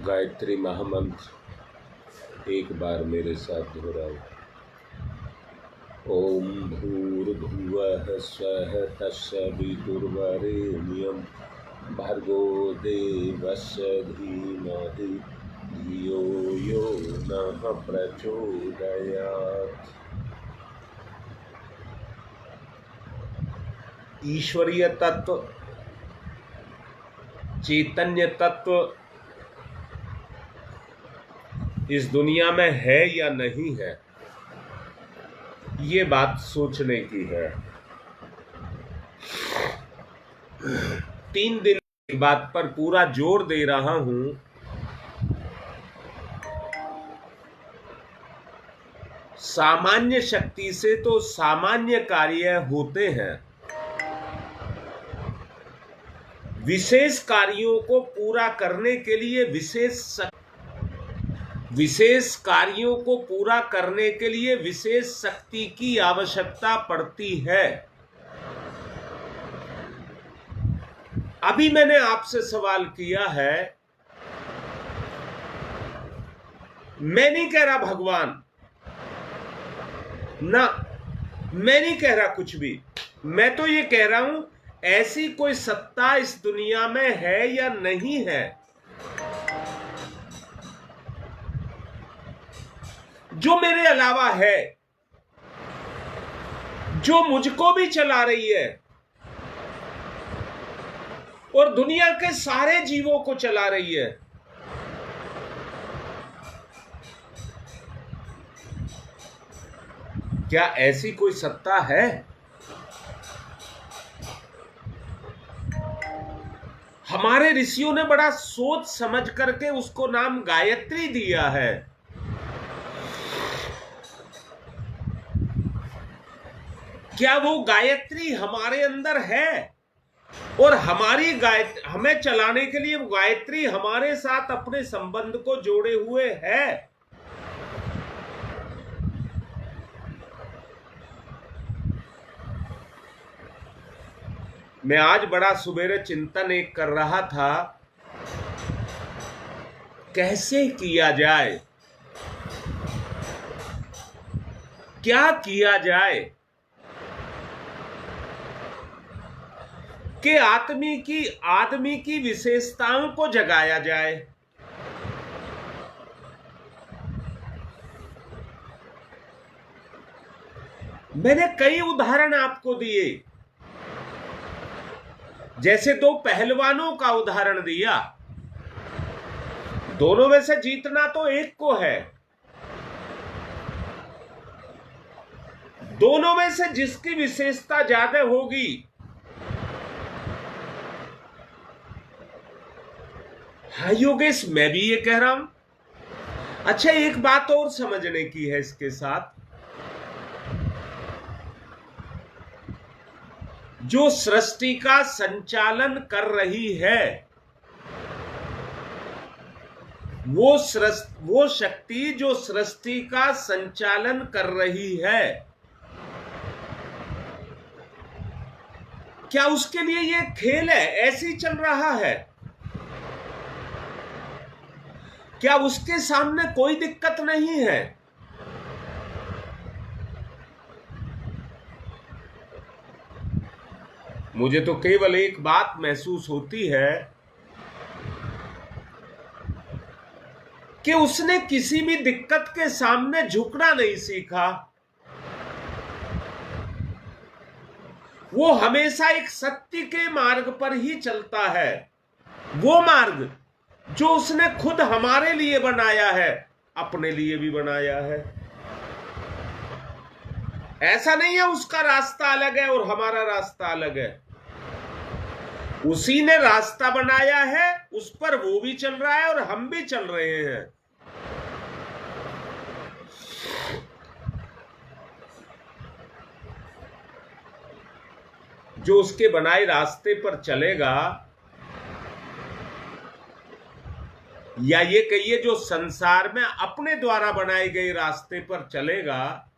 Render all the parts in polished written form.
गायत्री महामंत्र एक बार मेरे साथ दोहराओ। ओम भूर्भुवः स्वः तत्सवितुर्वरेण्यं भर्गो देवस्य धीमहि धियो यो नः प्रचोदयात्। ईश्वरीय तत्व, चैतन्य तत्व इस दुनिया में है या नहीं है, ये बात सोचने की है। 3 दिन की बात पर पूरा जोर दे रहा हूं। सामान्य शक्ति से तो सामान्य कार्य होते हैं, विशेष कार्यों को पूरा करने के लिए विशेष कार्यों को पूरा करने के लिए विशेष शक्ति की आवश्यकता पड़ती है। अभी मैंने आपसे सवाल किया है, मैं नहीं कह रहा भगवान ना, मैं नहीं कह रहा कुछ भी। मैं तो ये कह रहा हूं ऐसी कोई सत्ता इस दुनिया में है या नहीं है जो मेरे अलावा है, जो मुझको भी चला रही है और दुनिया के सारे जीवों को चला रही है। क्या ऐसी कोई सत्ता है? हमारे ऋषियों ने बड़ा सोच समझ करके उसको नाम गायत्री दिया है। क्या वो गायत्री हमारे अंदर है और हमें चलाने के लिए वो गायत्री हमारे साथ अपने संबंध को जोड़े हुए है? मैं आज बड़ा सुबेरे चिंतन एक कर रहा था, कैसे किया जाए, क्या किया जाए कि आदमी की विशेषताओं को जगाया जाए। मैंने कई उदाहरण आपको दिए, जैसे 2 पहलवानों का उदाहरण दिया। दोनों में से जीतना तो एक को है, दोनों में से जिसकी विशेषता ज्यादा होगी हाँ योगेश, मैं भी ये कह रहा हूं। अच्छा, एक बात और समझने की है इसके साथ, जो सृष्टि का संचालन कर रही है वो शक्ति जो सृष्टि का संचालन कर रही है, क्या उसके लिए ये खेल है, ऐसे ही चल रहा है? क्या उसके सामने कोई दिक्कत नहीं है? मुझे तो केवल एक बात महसूस होती है कि उसने किसी भी दिक्कत के सामने झुकना नहीं सीखा। वो हमेशा एक सत्य के मार्ग पर ही चलता है, वो मार्ग जो उसने खुद हमारे लिए बनाया है, अपने लिए भी बनाया है। ऐसा नहीं है उसका रास्ता अलग है और हमारा रास्ता अलग है। उसी ने रास्ता बनाया है, उस पर वो भी चल रहा है और हम भी चल रहे हैं। जो उसके बनाए रास्ते पर चलेगा, या ये कहिए जो संसार में अपने द्वारा बनाए गए रास्ते पर चलेगा,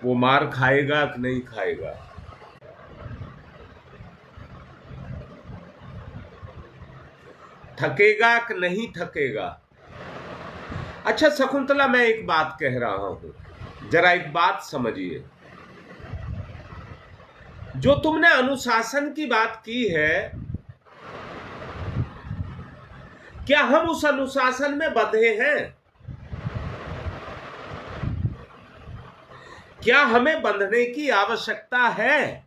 वो मार खाएगा कि नहीं खाएगा? थकेगा कि नहीं थकेगा। अच्छा शकुंतला, मैं एक बात कह रहा हूं, जरा एक बात समझिए। जो तुमने अनुशासन की बात की है, क्या हम उस अनुशासन में बंधे हैं? क्या हमें बंधने की आवश्यकता है?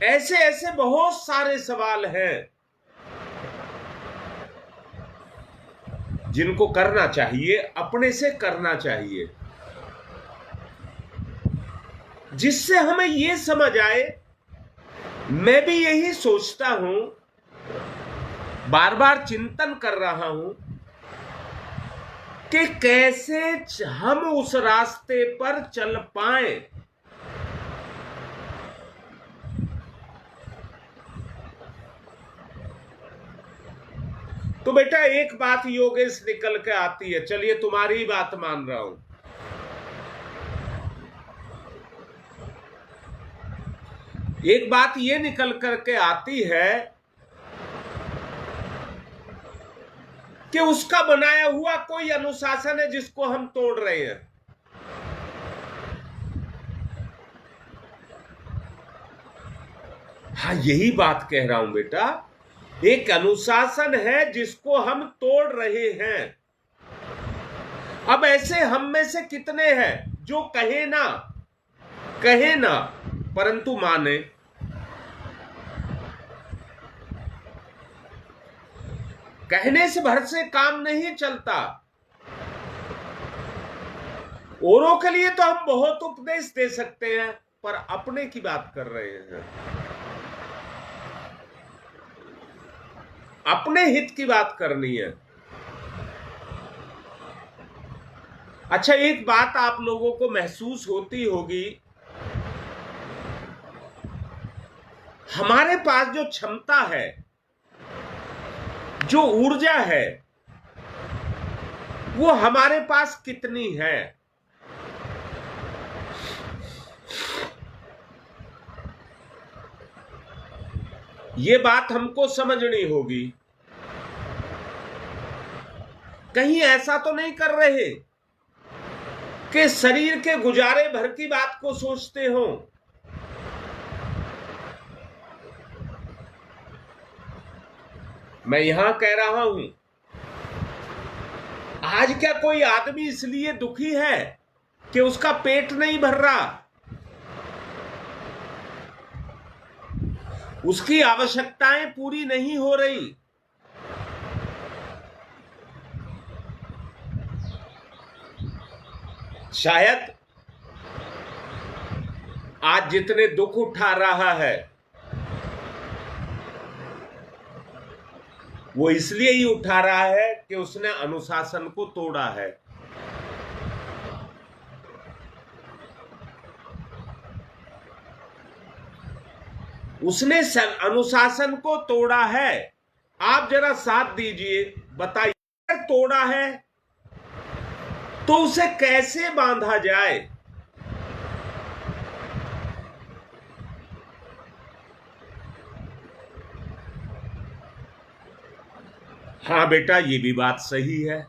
ऐसे ऐसे बहुत सारे सवाल हैं जिनको करना चाहिए, अपने से करना चाहिए, जिससे हमें यह समझ आए। मैं भी यही सोचता हूं, बार बार चिंतन कर रहा हूं कि कैसे हम उस रास्ते पर चल पाए। तो बेटा एक बात योगेश निकल के आती है, चलिए तुम्हारी ही बात मान रहा हूं। एक बात ये निकल करके आती है कि उसका बनाया हुआ कोई अनुशासन है जिसको हम तोड़ रहे हैं। हाँ, यही बात कह रहा हूं बेटा, एक अनुशासन है जिसको हम तोड़ रहे हैं। अब ऐसे हम में से कितने हैं जो कहे ना परंतु माने? कहने से भर से काम नहीं चलता। औरों के लिए तो हम बहुत उपदेश दे सकते हैं, पर अपने की बात कर रहे हैं, अपने हित की बात करनी है। अच्छा एक बात आप लोगों को महसूस होती होगी, हमारे पास जो क्षमता है, जो ऊर्जा है, वो हमारे पास कितनी है? ये बात हमको समझनी होगी। कहीं ऐसा तो नहीं कर रहे कि शरीर के गुजारे भर की बात को सोचते हो। मैं यहां कह रहा हूं, आज क्या कोई आदमी इसलिए दुखी है कि उसका पेट नहीं भर रहा? उसकी आवश्यकताएं पूरी नहीं हो रही। शायद आज जितने दुख उठा रहा है वो इसलिए ही उठा रहा है कि उसने अनुशासन को तोड़ा है। उसने अनुशासन को तोड़ा है। आप जरा साथ दीजिए, बताइए, तोड़ा है तो उसे कैसे बांधा जाए? हाँ बेटा, ये भी बात सही है।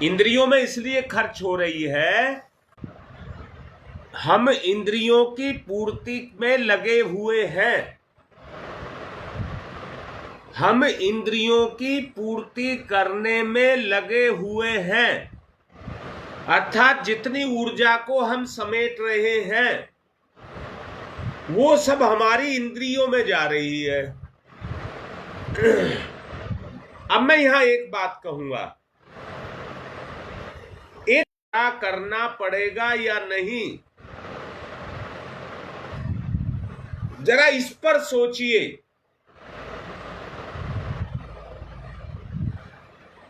इंद्रियों में इसलिए खर्च हो रही है, हम इंद्रियों की पूर्ति में लगे हुए हैं। हम इंद्रियों की पूर्ति करने में लगे हुए हैं, अर्थात जितनी ऊर्जा को हम समेट रहे हैं वो सब हमारी इंद्रियों में जा रही है। अब मैं यहां एक बात कहूंगा, एक करना पड़ेगा या नहीं, जरा इस पर सोचिए।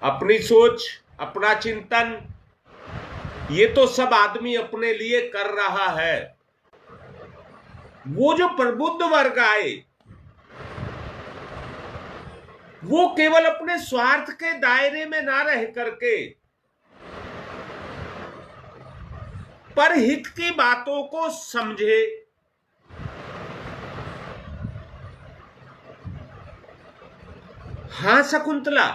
अपनी सोच, अपना चिंतन, ये तो सब आदमी अपने लिए कर रहा है। वो जो प्रबुद्ध वर्ग आए वो केवल अपने स्वार्थ के दायरे में ना रह करके पर हित की बातों को समझे, हां शकुंतला,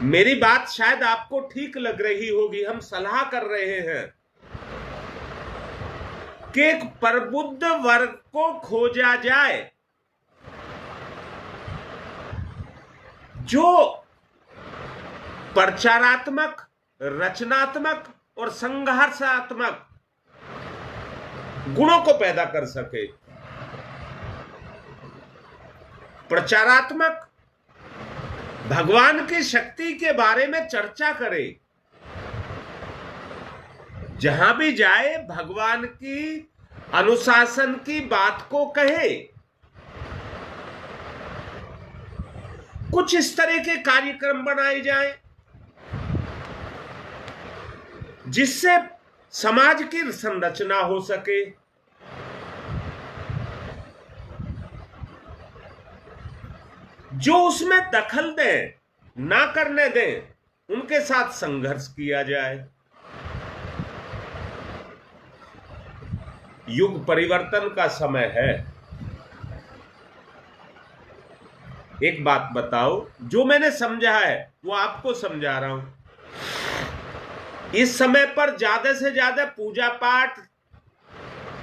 मेरी बात शायद आपको ठीक लग रही होगी। हम सलाह कर रहे हैं कि एक प्रबुद्ध वर्ग को खोजा जाए जो प्रचारात्मक, रचनात्मक और संघर्षात्मक गुणों को पैदा कर सके। प्रचारात्मक, भगवान की शक्ति के बारे में चर्चा करे, जहां भी जाए भगवान की अनुशासन की बात को कहे। कुछ इस तरह के कार्यक्रम बनाए जाएं जिससे समाज की संरचना हो सके। जो उसमें दखल दें, ना करने दें, उनके साथ संघर्ष किया जाए। युग परिवर्तन का समय है। एक बात बताओ, जो मैंने समझा है वो आपको समझा रहा हूं। इस समय पर ज्यादा से ज्यादा पूजा पाठ,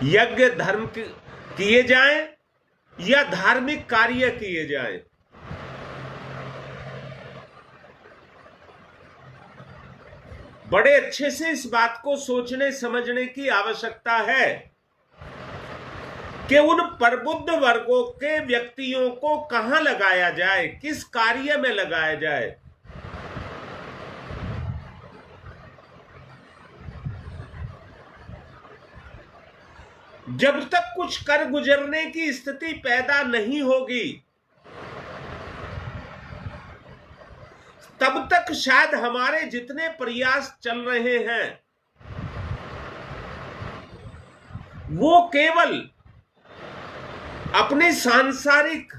यज्ञ, धर्म किए जाएं या धार्मिक कार्य किए जाएं। बड़े अच्छे से इस बात को सोचने समझने की आवश्यकता है कि उन प्रबुद्ध वर्गों के व्यक्तियों को कहां लगाया जाए, किस कार्य में लगाया जाए। जब तक कुछ कर गुजरने की स्थिति पैदा नहीं होगी, तब तक शायद हमारे जितने प्रयास चल रहे हैं वो केवल अपनी सांसारिक,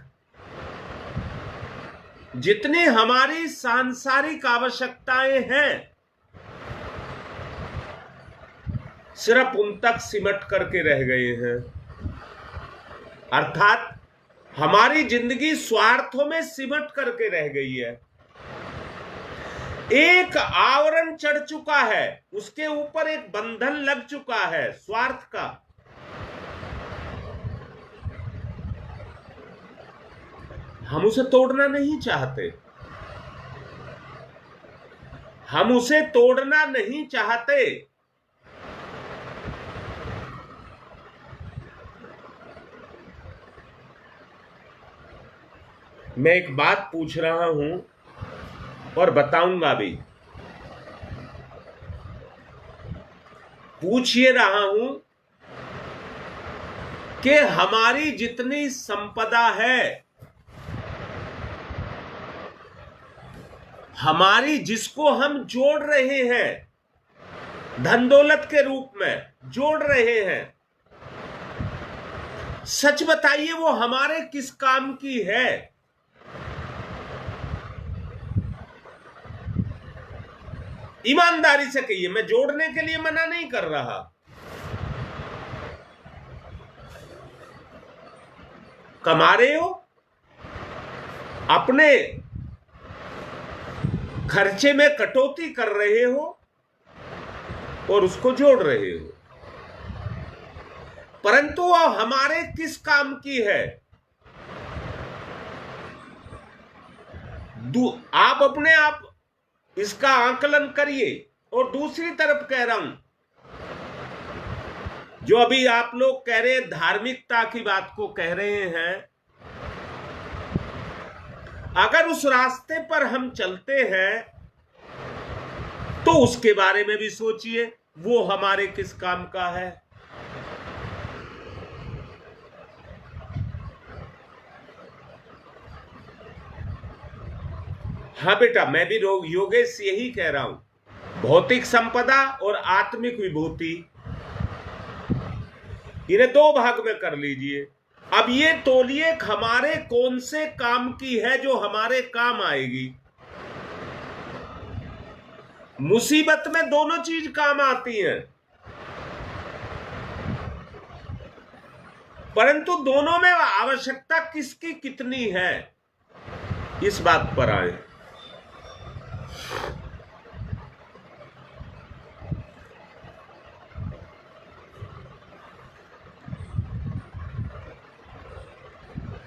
जितनी हमारी सांसारिक आवश्यकताएं हैं, सिर्फ उन तक सिमट करके रह गए हैं। अर्थात हमारी जिंदगी स्वार्थों में सिमट करके रह गई है। एक आवरण चढ़ चुका है, उसके ऊपर एक बंधन लग चुका है स्वार्थ का। हम उसे तोड़ना नहीं चाहते, हम उसे तोड़ना नहीं चाहते। मैं एक बात पूछ रहा हूं और बताऊंगा भी, पूछ ये रहा हूं कि हमारी जितनी संपदा है, हमारी, जिसको हम जोड़ रहे हैं, धन दौलत के रूप में जोड़ रहे हैं, सच बताइए वो हमारे किस काम की है? ईमानदारी से कहिए, मैं जोड़ने के लिए मना नहीं कर रहा। कमा रहे हो, अपने खर्चे में कटौती कर रहे हो और उसको जोड़ रहे हो, परंतु वो हमारे किस काम की है? आप अपने आप इसका आकलन करिए। और दूसरी तरफ कह रहा हूं, जो अभी आप लोग कह रहे हैं, धार्मिकता की बात को कह रहे हैं, अगर उस रास्ते पर हम चलते हैं तो उसके बारे में भी सोचिए, वो हमारे किस काम का है। हाँ बेटा, मैं भी योगेश यही कह रहा हूं। भौतिक संपदा और आत्मिक विभूति, इन्हें दो भाग में कर लीजिए। अब ये तोलिए हमारे कौन से काम की है जो हमारे काम आएगी। मुसीबत में दोनों चीज काम आती हैं, परंतु दोनों में आवश्यकता किसकी कितनी है। इस बात पर आए।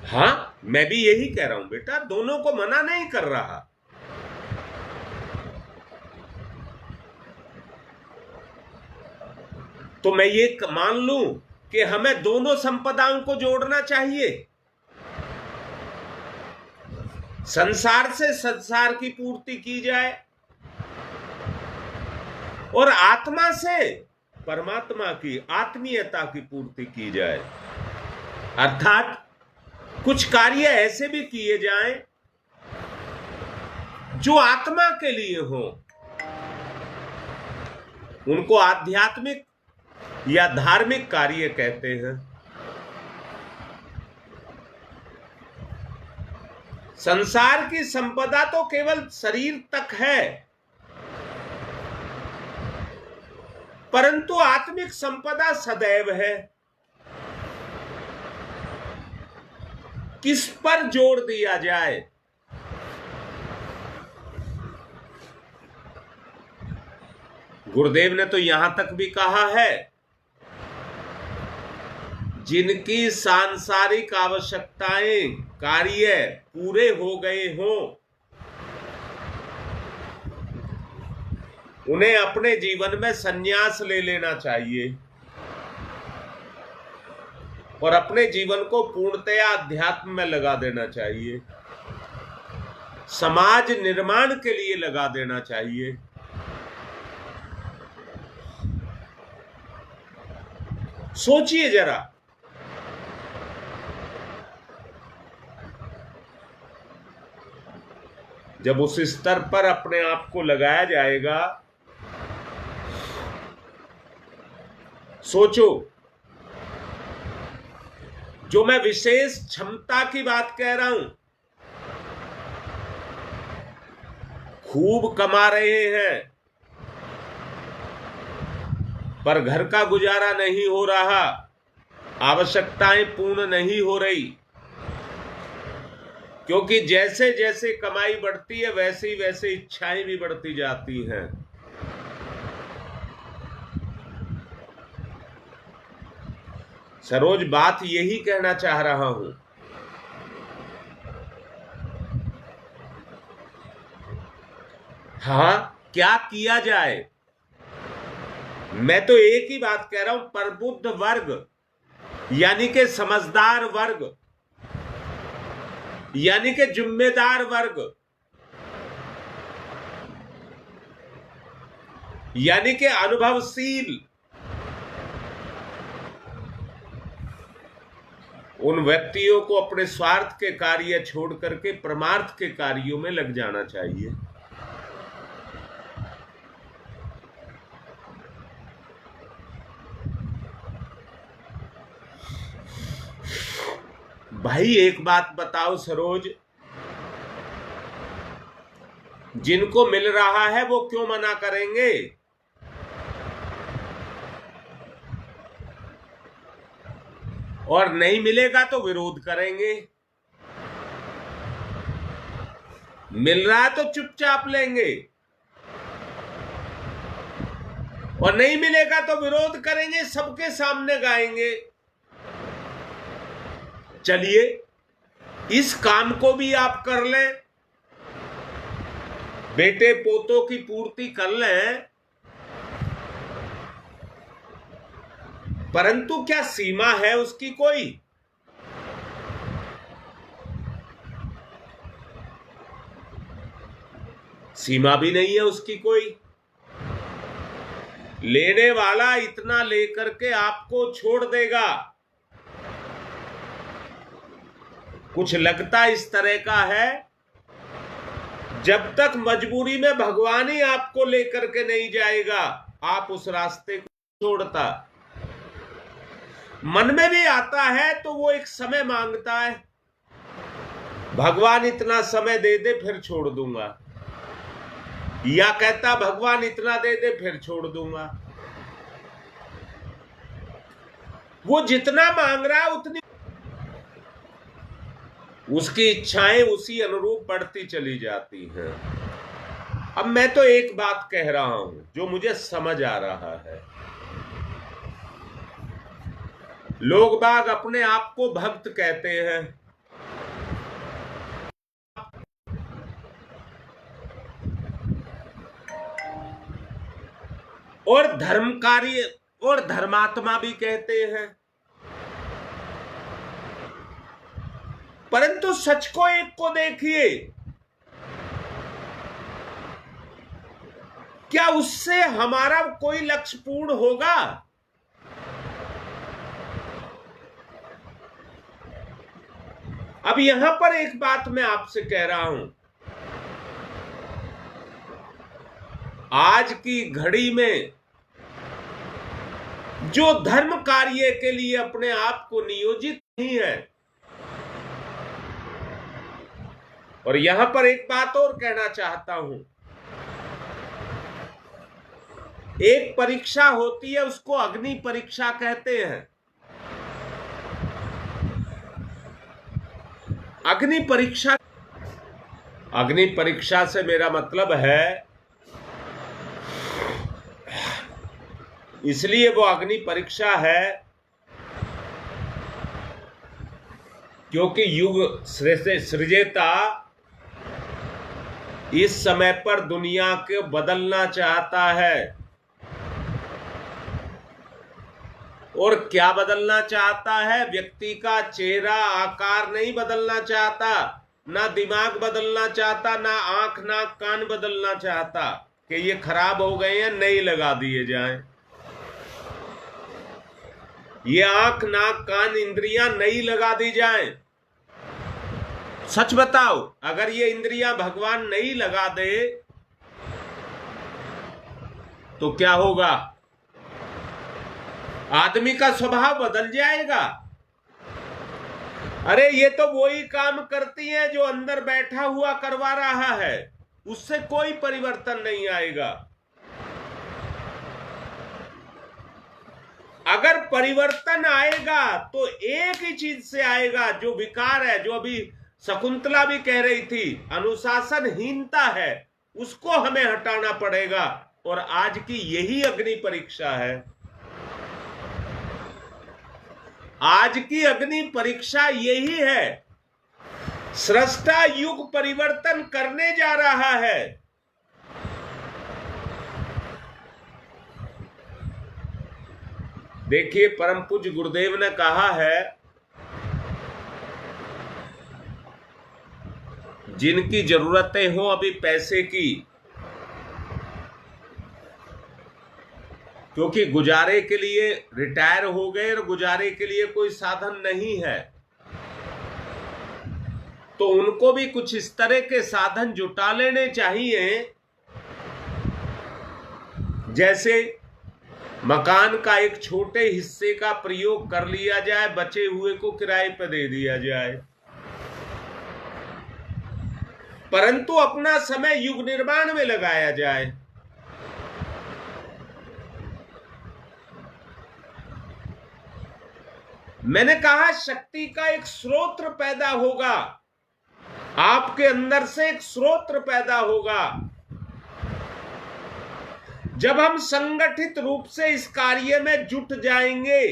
हाँ, मैं भी यही कह रहा हूं बेटा, दोनों को मना नहीं कर रहा। तो मैं ये मान लूं कि हमें दोनों संपदाओं को जोड़ना चाहिए। संसार से संसार की पूर्ति की जाए और आत्मा से परमात्मा की आत्मीयता की पूर्ति की जाए। अर्थात कुछ कार्य ऐसे भी किए जाएं जो आत्मा के लिए हो, उनको आध्यात्मिक या धार्मिक कार्य कहते हैं। संसार की संपदा तो केवल शरीर तक है, परंतु आत्मिक संपदा सदैव है। किस पर जोर दिया जाए? गुरुदेव ने तो यहां तक भी कहा है, जिनकी सांसारिक आवश्यकताएं कार्य पूरे हो गए हों, उन्हें अपने जीवन में संन्यास ले लेना चाहिए और अपने जीवन को पूर्णतया अध्यात्म में लगा देना चाहिए, समाज निर्माण के लिए लगा देना चाहिए। सोचिए जरा, जब उस स्तर पर अपने आप को लगाया जाएगा, सोचो, जो मैं विशेष क्षमता की बात कह रहा हूं, खूब कमा रहे हैं पर घर का गुजारा नहीं हो रहा, आवश्यकताएं पूर्ण नहीं हो रही, क्योंकि जैसे जैसे कमाई बढ़ती है वैसे वैसे इच्छाएं भी बढ़ती जाती हैं। सरोज, बात यही कहना चाह रहा हूं। हाँ, क्या किया जाए? मैं तो एक ही बात कह रहा हूं, प्रबुद्ध वर्ग यानी कि समझदार वर्ग, यानी कि जिम्मेदार वर्ग, यानी कि अनुभवशील, उन व्यक्तियों को अपने स्वार्थ के कार्य छोड़ करके परमार्थ के कार्यों में लग जाना चाहिए। भाई एक बात बताओ सरोज, जिनको मिल रहा है वो क्यों मना करेंगे? और नहीं मिलेगा तो विरोध करेंगे। मिल रहा है तो चुपचाप लेंगे और नहीं मिलेगा तो विरोध करेंगे, सबके सामने गाएंगे। चलिए, इस काम को भी आप कर लें, बेटे पोतों की पूर्ति कर लें, परंतु क्या सीमा है उसकी कोई? सीमा भी नहीं है उसकी कोई। लेने वाला इतना लेकर के आपको छोड़ देगा। कुछ लगता इस तरह का है, जब तक मजबूरी में भगवान ही आपको लेकर के नहीं जाएगा, आप उस रास्ते को छोड़ता। मन में भी आता है तो वो एक समय मांगता है, भगवान इतना समय दे दे फिर छोड़ दूंगा, या कहता भगवान इतना दे दे फिर छोड़ दूंगा। वो जितना मांग रहा है उसकी इच्छाएं उसी अनुरूप बढ़ती चली जाती हैं। अब मैं तो एक बात कह रहा हूं जो मुझे समझ आ रहा है। लोग बाग अपने आप को भक्त कहते हैं, और धर्मकारी और धर्मात्मा भी कहते हैं, परंतु सच को एक को देखिए, क्या उससे हमारा कोई लक्ष्य पूर्ण होगा? अब यहां पर एक बात मैं आपसे कह रहा हूं, आज की घड़ी में जो धर्म कार्य के लिए अपने आप को नियोजित नहीं है, और यहां पर एक बात और कहना चाहता हूं, एक परीक्षा होती है उसको अग्नि परीक्षा कहते हैं। अग्नि परीक्षा से मेरा मतलब है, इसलिए वो अग्नि परीक्षा है क्योंकि युग सृजेता इस समय पर दुनिया को बदलना चाहता है। और क्या बदलना चाहता है? व्यक्ति का चेहरा आकार नहीं बदलना चाहता, ना दिमाग बदलना चाहता, ना आंख नाक कान बदलना चाहता कि ये खराब हो गए हैं नए लगा दिए जाएं। ये आंख नाक कान इंद्रियां नई लगा दी जाएं। सच बताओ, अगर ये इंद्रियां भगवान नहीं लगा दे तो क्या होगा? आदमी का स्वभाव बदल जाएगा। अरे ये तो वही काम करती है जो अंदर बैठा हुआ करवा रहा है, उससे कोई परिवर्तन नहीं आएगा। अगर परिवर्तन आएगा तो एक ही चीज से आएगा, जो विकार है, जो अभी शकुंतला भी कह रही थी, अनुशासनहीनता है, उसको हमें हटाना पड़ेगा। और आज की यही अग्नि परीक्षा है। आज की अग्नि परीक्षा यही है। सृष्टा युग परिवर्तन करने जा रहा है। देखिए, परम पूज्य गुरुदेव ने कहा है, जिनकी जरूरतें हो अभी पैसे की, क्योंकि गुजारे के लिए रिटायर हो गए और गुजारे के लिए कोई साधन नहीं है, तो उनको भी कुछ इस तरह के साधन जुटा लेने चाहिए, जैसे मकान का एक छोटे हिस्से का प्रयोग कर लिया जाए, बचे हुए को किराए पर दे दिया जाए, परंतु अपना समय युग निर्माण में लगाया जाए। मैंने कहा, शक्ति का एक स्रोत पैदा होगा, आपके अंदर से एक स्रोत पैदा होगा। जब हम संगठित रूप से इस कार्य में जुट जाएंगे,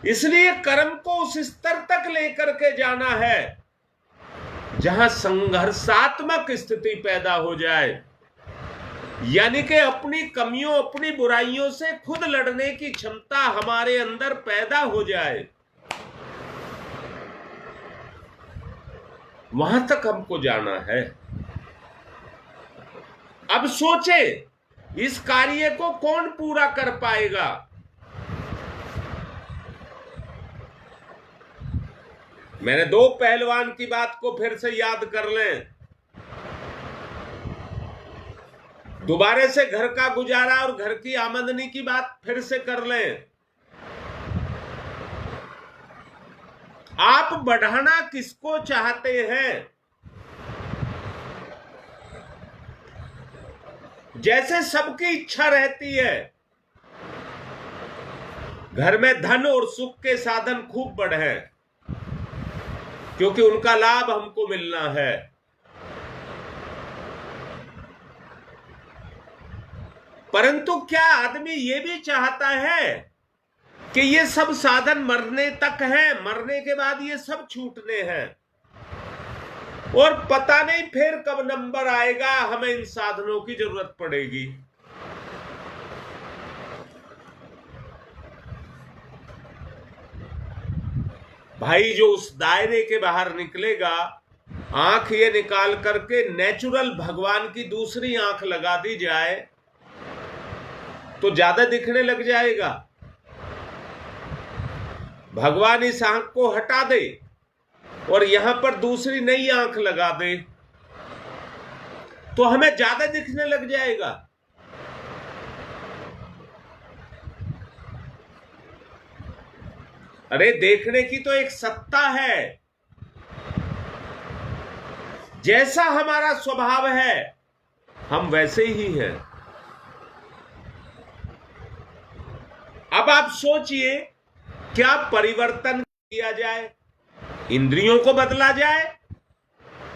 इसलिए कर्म को उस स्तर तक लेकर के जाना है जहां संघर्षात्मक स्थिति पैदा हो जाए, यानी कि अपनी कमियों, अपनी बुराइयों से खुद लड़ने की क्षमता हमारे अंदर पैदा हो जाए। वहां तक हमको जाना है। अब सोचे, इस कार्य को कौन पूरा कर पाएगा? मैंने दो पहलवान की बात को फिर से याद कर लें। दोबारा से घर का गुजारा और घर की आमदनी की बात फिर से कर लें। आप बढ़ाना किसको चाहते हैं? जैसे सबकी इच्छा रहती है घर में धन और सुख के साधन खूब बढ़े, क्योंकि उनका लाभ हमको मिलना है। परंतु क्या आदमी ये भी चाहता है कि ये सब साधन मरने तक हैं, मरने के बाद ये सब छूटने हैं, और पता नहीं फिर कब नंबर आएगा, हमें इन साधनों की जरूरत पड़ेगी। भाई जो उस दायरे के बाहर निकलेगा, आंख ये निकाल करके नेचुरल भगवान की दूसरी आंख लगा दी जाए तो ज्यादा दिखने लग जाएगा। भगवान इस आंख को हटा दे और यहां पर दूसरी नई आंख लगा दे तो हमें ज्यादा दिखने लग जाएगा। अरे देखने की तो एक सत्ता है, जैसा हमारा स्वभाव है हम वैसे ही हैं। अब आप सोचिए, क्या परिवर्तन किया जाए? इंद्रियों को बदला जाए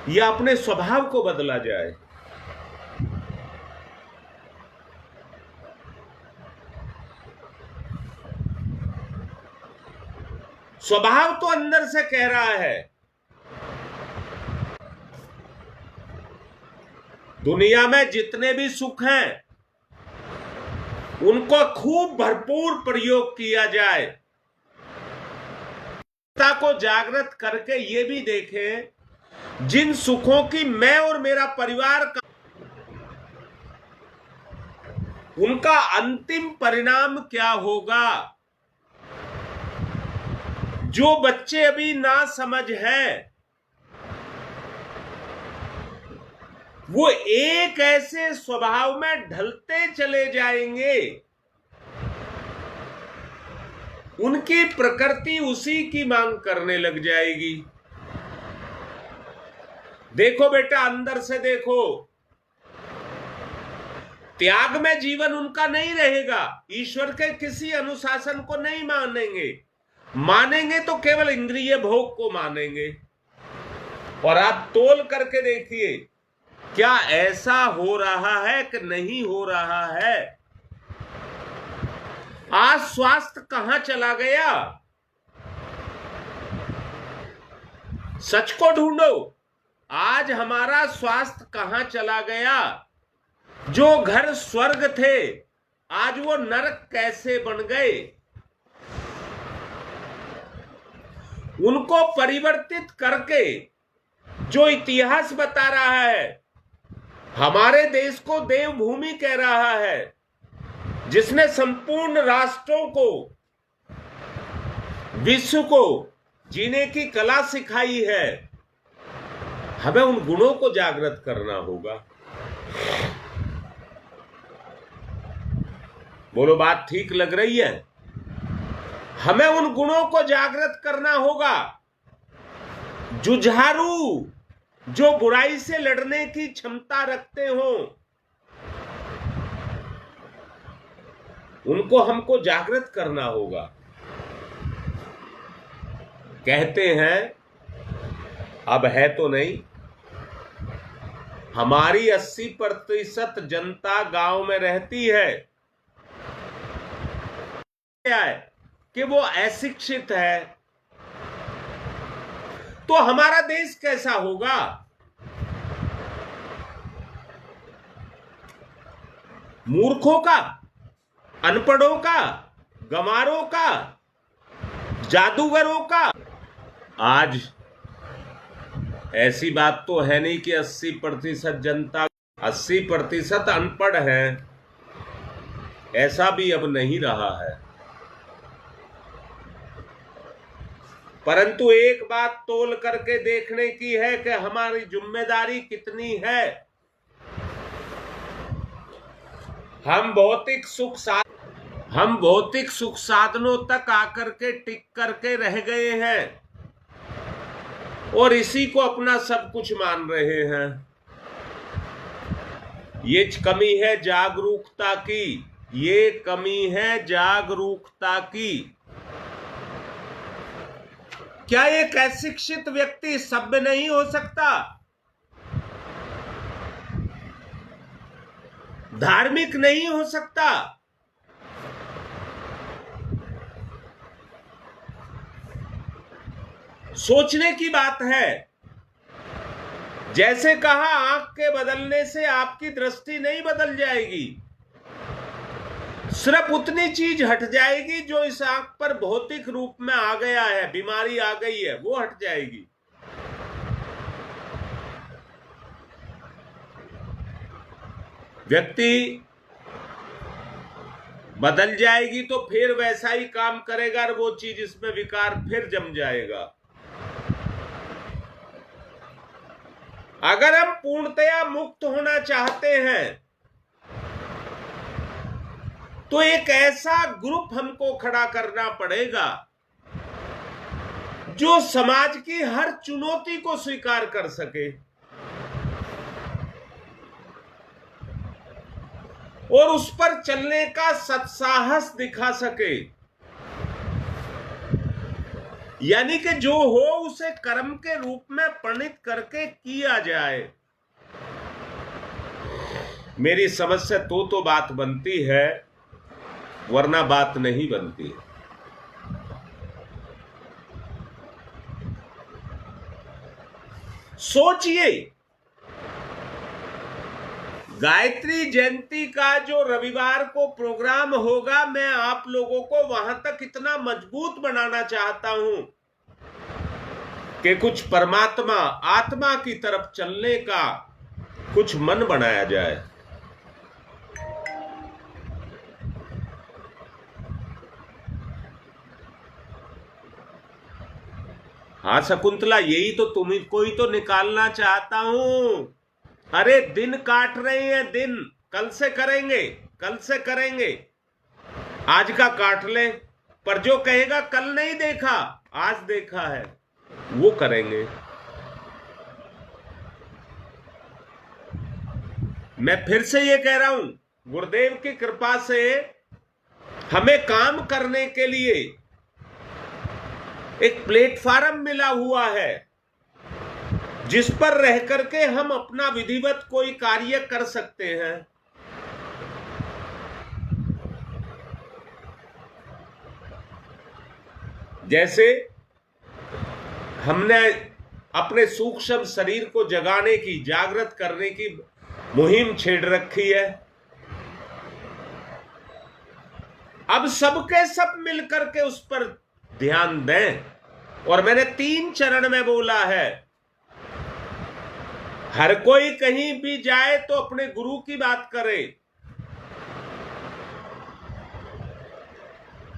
या अपने स्वभाव को बदला जाए? स्वभाव तो अंदर से कह रहा है दुनिया में जितने भी सुख हैं उनको खूब भरपूर प्रयोग किया जाए। को जागृत करके ये भी देखें जिन सुखों की मैं और मेरा परिवार का उनका अंतिम परिणाम क्या होगा। जो बच्चे अभी ना समझ हैं वो एक ऐसे स्वभाव में ढलते चले जाएंगे, उनकी प्रकृति उसी की मांग करने लग जाएगी। देखो बेटा, अंदर से देखो, त्याग में जीवन उनका नहीं रहेगा, ईश्वर के किसी अनुशासन को नहीं मानेंगे, मानेंगे तो केवल इंद्रिय भोग को मानेंगे। और आप तोल करके देखिए, क्या ऐसा हो रहा है कि नहीं हो रहा है? आज स्वास्थ्य कहां चला गया? सच को ढूंढो, आज हमारा स्वास्थ्य कहां चला गया? जो घर स्वर्ग थे आज वो नरक कैसे बन गए? उनको परिवर्तित करके जो इतिहास बता रहा है, हमारे देश को देवभूमि कह रहा है, जिसने संपूर्ण राष्ट्रों को, विश्व को जीने की कला सिखाई है, हमें उन गुणों को जागृत करना होगा। बोलो, बात ठीक लग रही है? हमें उन गुणों को जागृत करना होगा। जुझारू, जो बुराई से लड़ने की क्षमता रखते हो, उनको हमको जागृत करना होगा। कहते हैं, अब है तो नहीं, हमारी 80% जनता गांव में रहती है, कि वो अशिक्षित है, तो हमारा देश कैसा होगा? मूर्खों का, अनपढ़ों का, गंवारों का, जादूगरों का। आज ऐसी बात तो है नहीं कि 80% जनता, 80% अनपढ़ है, ऐसा भी अब नहीं रहा है। परंतु एक बात तोल करके देखने की है कि हमारी जिम्मेदारी कितनी है। हम भौतिक सुख साधनों तक आकर के टिक करके रह गए हैं और इसी को अपना सब कुछ मान रहे हैं। ये कमी है जागरूकता की, ये कमी है जागरूकता की। क्या एक अशिक्षित व्यक्ति सभ्य नहीं हो सकता, धार्मिक नहीं हो सकता? सोचने की बात है। जैसे कहा, आंख के बदलने से आपकी दृष्टि नहीं बदल जाएगी, सिर्फ उतनी चीज हट जाएगी जो इस आंख पर भौतिक रूप में आ गया है, बीमारी आ गई है, वो हट जाएगी। व्यक्ति बदल जाएगी तो फिर वैसा ही काम करेगा और वो चीज इसमें विकार फिर जम जाएगा। अगर हम पूर्णतया मुक्त होना चाहते हैं तो एक ऐसा ग्रुप हमको खड़ा करना पड़ेगा जो समाज की हर चुनौती को स्वीकार कर सके और उस पर चलने का सत्साहस दिखा सके। यानी कि जो हो उसे कर्म के रूप में परिणित करके किया जाए। मेरी समझ से तो बात बनती है, वरना बात नहीं बनती। सोचिए, गायत्री जयंती का जो रविवार को प्रोग्राम होगा, मैं आप लोगों को वहां तक इतना मजबूत बनाना चाहता हूं कि कुछ परमात्मा आत्मा की तरफ चलने का कुछ मन बनाया जाए। हाँ शकुंतला, यही तो तुम्हें कोई तो निकालना चाहता हूं। अरे दिन काट रहे हैं, दिन कल से करेंगे, कल से करेंगे, आज का काट ले। पर जो कहेगा कल नहीं देखा आज देखा है, वो करेंगे। मैं फिर से ये कह रहा हूं, गुरुदेव की कृपा से हमें काम करने के लिए एक प्लेटफॉर्म मिला हुआ है जिस पर रह करके हम अपना विधिवत कोई कार्य कर सकते हैं। जैसे हमने अपने सूक्ष्म शरीर को जगाने की, जागृत करने की मुहिम छेड़ रखी है। अब सबके सब मिलकर के उस पर ध्यान दें। और मैंने 3 चरण में बोला है, हर कोई कहीं भी जाए तो अपने गुरु की बात करे।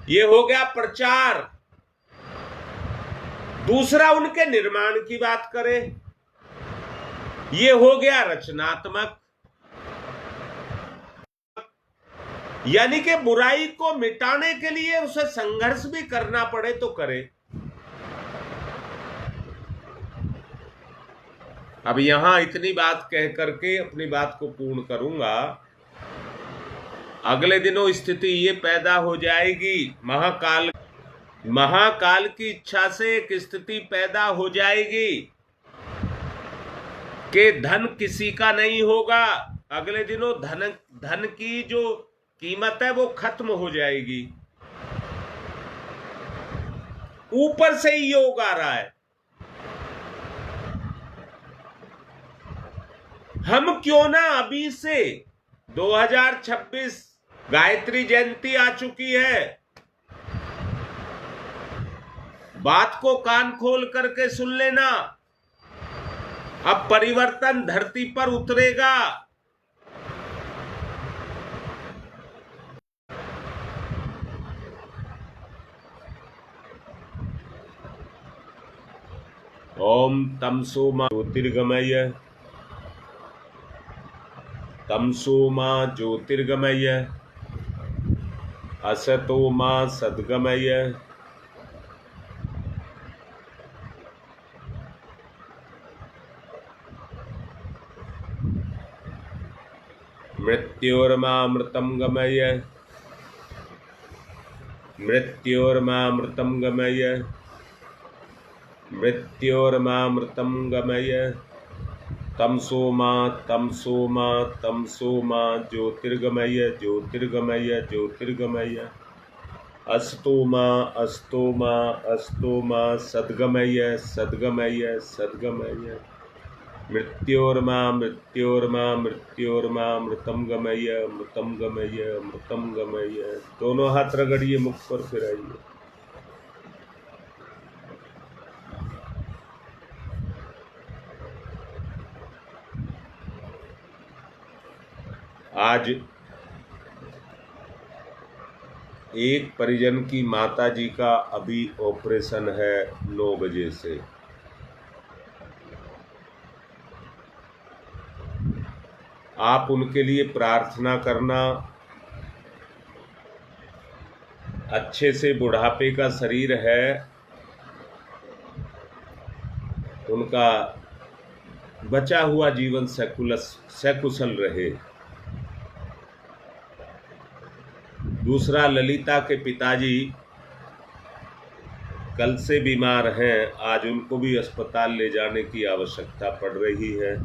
ये हो गया प्रचार। दूसरा, उनके निर्माण की बात करे। ये हो गया रचनात्मक। यानी कि बुराई को मिटाने के लिए उसे संघर्ष भी करना पड़े तो करे। अब यहां इतनी बात कह करके अपनी बात को पूर्ण करूंगा। अगले दिनों स्थिति ये पैदा हो जाएगी, महाकाल की इच्छा से एक स्थिति पैदा हो जाएगी कि धन किसी का नहीं होगा। अगले दिनों धन की जो कीमत है वो खत्म हो जाएगी। ऊपर से ही योग आ रहा है। हम क्यों ना अभी से 2026 गायत्री जयंती आ चुकी है, बात को कान खोल करके सुन लेना। अब परिवर्तन धरती पर उतरेगा। ओम तमसो मा ज्योतिर्गमय, तमसो मा ज्योतिर्गमय, असतो मा सद्गमय, मृत्योर्मामृतं गमय, मृत्योर्मामृतं गमय, मृत्योर्मामृतं गमय तमसो मा ज्योतिर्गमय ज्योतिर्गमय ज्योतिर्गमय अस्तो मा सद्गमय सद्गमय सद्गमय मृत्योर्मा मृतम गमय मृतम गमय मृतम गमय। दोनों हाथ रगड़िए, मुख पर फिराइए। आज एक परिजन की माताजी का अभी ऑपरेशन है 9 बजे से। आप उनके लिए प्रार्थना करना। अच्छे से बुढ़ापे का शरीर है, उनका बचा हुआ जीवन सकुशल रहे। दूसरा, ललिता के पिताजी कल से बीमार हैं, आज उनको भी अस्पताल ले जाने की आवश्यकता पड़ रही है,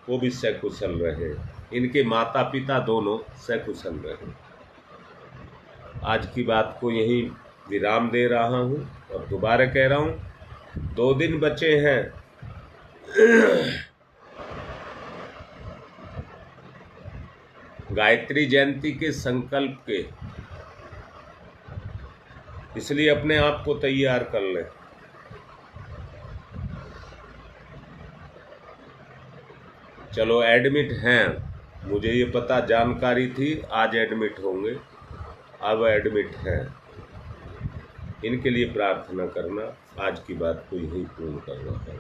वो भी सकुशल रहे। इनके माता पिता दोनों सकुशल रहे। आज की बात को यहीं विराम दे रहा हूँ और दोबारा कह रहा हूँ, 2 दिन बचे हैं। गायत्री जयंती के संकल्प के, इसलिए अपने आप को तैयार कर लें। चलो एडमिट हैं, मुझे ये पता जानकारी थी आज एडमिट होंगे, अब एडमिट हैं। इनके लिए प्रार्थना करना। आज की बात को यही पूर्ण करना है।